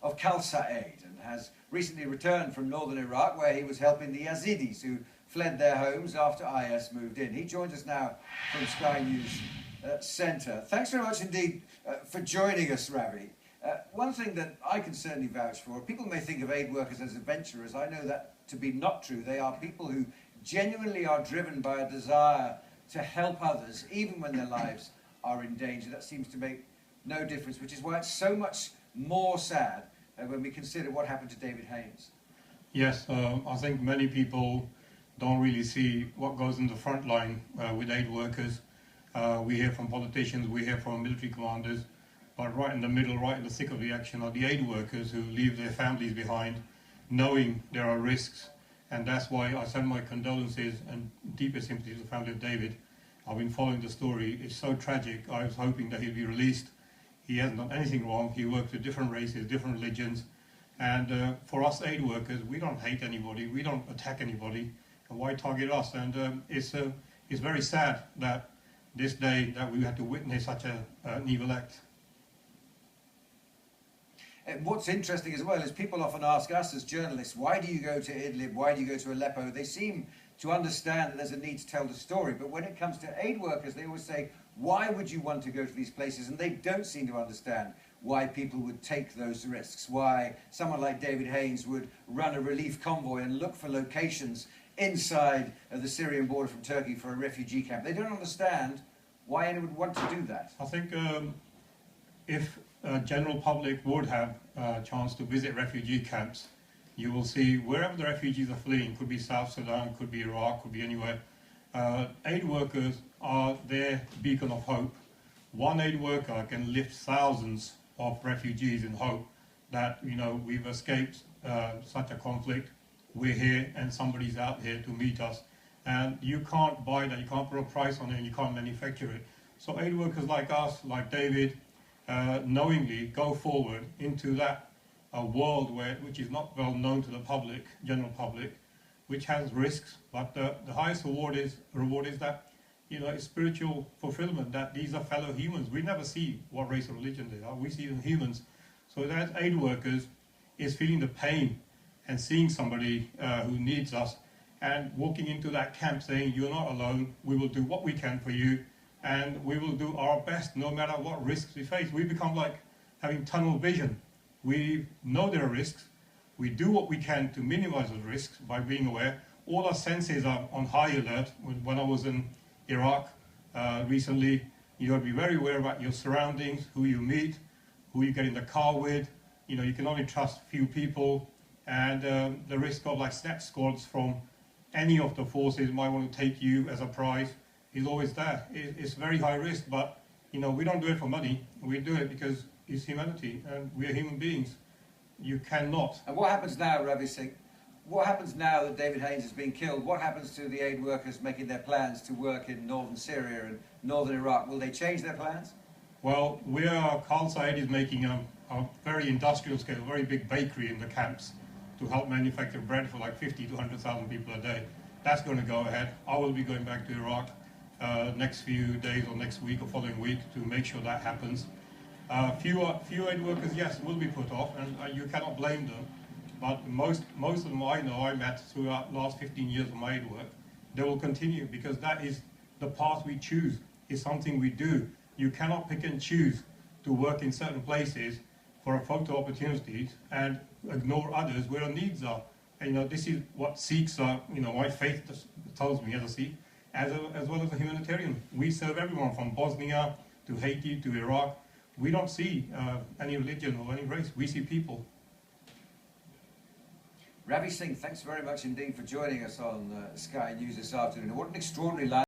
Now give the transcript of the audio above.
of Khalsa Aid and has recently returned from northern Iraq, where he was helping the Yazidis who fled their homes after IS moved in. He joins us now from Sky News Centre. Thanks very much indeed for joining us, Ravi. One thing that I can certainly vouch for, people may think of aid workers as adventurers. I know that to be not true. They are people who genuinely are driven by a desire to help others, even when their lives are in danger. That seems to make no difference, which is why it's so much more sad when we consider what happened to David Haines. Yes, I think many people don't really see what goes in the front line with aid workers. We hear from politicians, we hear from military commanders, but right in the middle, right in the thick of the action are the aid workers who leave their families behind, knowing there are risks. And that's why I send my condolences and deepest sympathy to the family of David. I've been following the story. It's so tragic. I was hoping that he'd be released. He hasn't done anything wrong. He works with different races, different religions. And for us aid workers, we don't hate anybody. We don't attack anybody. And why target us? And it's very sad that this day that we had to witness such an evil act. What's interesting as well is people often ask us as journalists, why do you go to Idlib, why do you go to Aleppo? They seem to understand that there's a need to tell the story, but when it comes to aid workers, they always say, why would you want to go to these places? And they don't seem to understand why people would take those risks, why someone like David Haines would run a relief convoy and look for locations inside the Syrian border from Turkey for a refugee camp. They don't understand why anyone would want to do that. I think if general public would have a chance to visit refugee camps, you will see wherever the refugees are fleeing, could be South Sudan, could be Iraq, could be anywhere, aid workers are their beacon of hope. One aid worker can lift thousands of refugees in hope that, you know, we've escaped such a conflict, we're here and somebody's out here to meet us. And you can't buy that, you can't put a price on it, and you can't manufacture it. So aid workers like us, like David, knowingly go forward into that world which is not well known to the public, general public, which has risks, but the highest reward is that, you know, it's spiritual fulfillment, that these are fellow humans. We never see what race or religion they are, we see them humans. So that aid workers is feeling the pain and seeing somebody who needs us and walking into that camp saying, you're not alone, we will do what we can for you, and we will do our best no matter what risks we face. We become like having tunnel vision. We know there are risks, we do what we can to minimize those risks by being aware. All our senses are on high alert. When I was in Iraq recently, you have to be very aware about your surroundings, who you meet, who you get in the car with. You know, you can only trust few people, and the risk of like snatch squads from any of the forces might want to take you as a prize is always there. It's very high risk, but you know, we don't do it for money. We do it because it's humanity, and we are human beings. You cannot. And what happens now, Ravi Singh? What happens now that David Haines has been killed? What happens to the aid workers making their plans to work in northern Syria and northern Iraq? Will they change their plans? Well, Khalsa Aid is making a very industrial scale, very big bakery in the camps to help manufacture bread for like 50 to 100,000 people a day. That's going to go ahead. I will be going back to Iraq next few days or next week or following week to make sure that happens. Few aid workers, yes, will be put off, and you cannot blame them. But most of them I met throughout the last 15 years of my aid work, they will continue because that is the path we choose. It's something we do. You cannot pick and choose to work in certain places for a photo opportunities and ignore others where our needs are. And, you know, this is what Sikhs are, you know, my faith tells me as a Sikh, as well as a humanitarian. We serve everyone from Bosnia to Haiti to Iraq. We don't see any religion or any race, we see people. Ravi Singh, thanks very much indeed for joining us on Sky News this afternoon. What an extraordinary life.